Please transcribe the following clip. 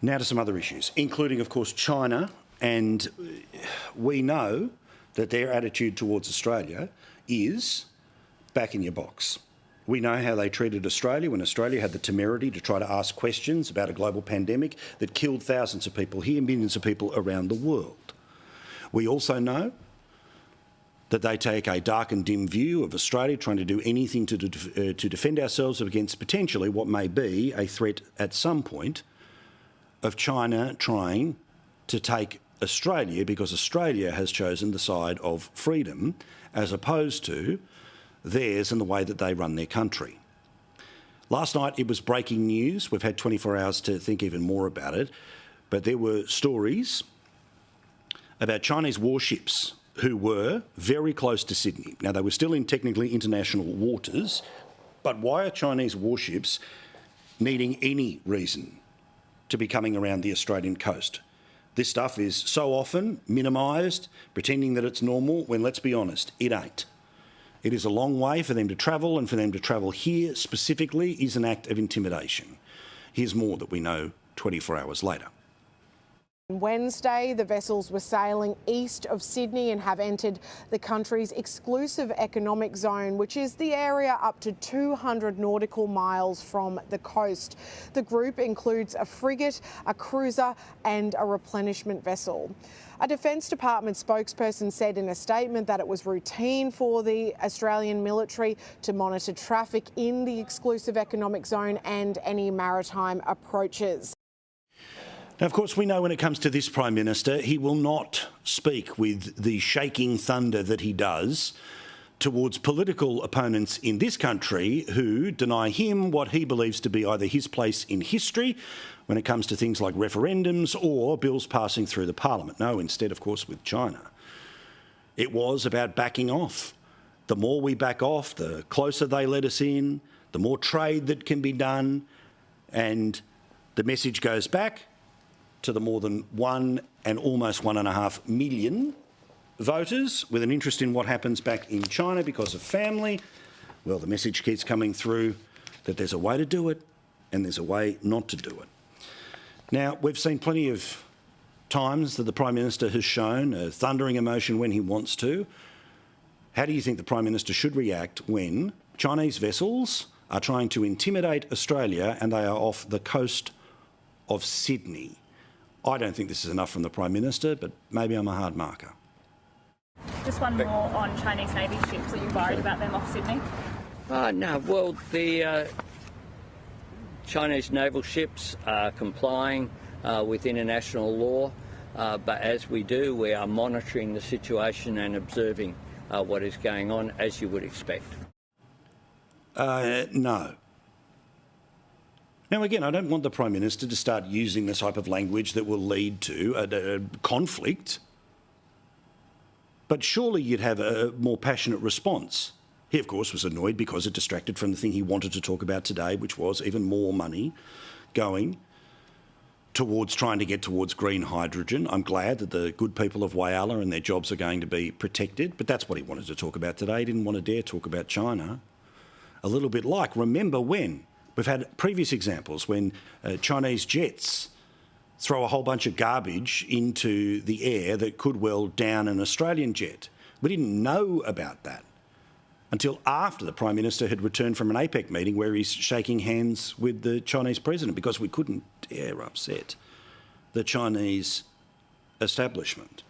Now to some other issues, including, of course, China. And we know that their attitude towards Australia is back in your box. We know how they treated Australia when Australia had the temerity to try to ask questions about a global pandemic that killed thousands of people here, millions of people around the world. We also know that they take a dark and dim view of Australia, trying to do anything to defend ourselves against potentially what may be a threat at some point of China trying to take Australia because Australia has chosen the side of freedom as opposed to theirs and the way that they run their country. Last night it was breaking news. We've had 24 hours to think even more about it, but there were stories about Chinese warships who were very close to Sydney. Now, they were still in technically international waters, but why are Chinese warships needing any reason to be coming around the Australian coast? This stuff is so often minimised, pretending that it's normal, when, let's be honest, it ain't. It is a long way for them to travel, and for them to travel here specifically is an act of intimidation. Here's more that we know 24 hours later. Wednesday, the vessels were sailing east of Sydney and have entered the country's exclusive economic zone, which is the area up to 200 nautical miles from the coast. The group includes a frigate, a cruiser and a replenishment vessel. A Defence Department spokesperson said in a statement that it was routine for the Australian military to monitor traffic in the exclusive economic zone and any maritime approaches. Now, of course, we know when it comes to this Prime Minister, he will not speak with the shaking thunder that he does towards political opponents in this country who deny him what he believes to be either his place in history when it comes to things like referendums or bills passing through the Parliament. No, instead, of course, with China. It was about backing off. The more we back off, the closer they let us in, the more trade that can be done, and the message goes back to the more than 1 and almost 1.5 million voters with an interest in what happens back in China because of family. Well, the message keeps coming through that there's a way to do it and there's a way not to do it. Now, we've seen plenty of times that the Prime Minister has shown a thundering emotion when he wants to. How do you think the Prime Minister should react when Chinese vessels are trying to intimidate Australia and they are off the coast of Sydney? I don't think this is enough from the Prime Minister, but maybe I'm a hard marker. Just one more on Chinese Navy ships. Are you worried about them off Sydney? No. Well, the Chinese naval ships are complying with international law, but as we do, we are monitoring the situation and observing what is going on, as you would expect. No. Now, again, I don't want the Prime Minister to start using this type of language that will lead to a conflict, but surely you'd have a more passionate response. He, of course, was annoyed because it distracted from the thing he wanted to talk about today, which was even more money going towards trying to get towards green hydrogen. I'm glad that the good people of Whyalla and their jobs are going to be protected, but that's what he wanted to talk about today. He didn't want to dare talk about China. A little bit like, remember when? We've had previous examples when Chinese jets throw a whole bunch of garbage into the air that could well down an Australian jet. We didn't know about that until after the Prime Minister had returned from an APEC meeting where he's shaking hands with the Chinese president, because we couldn't dare upset the Chinese establishment.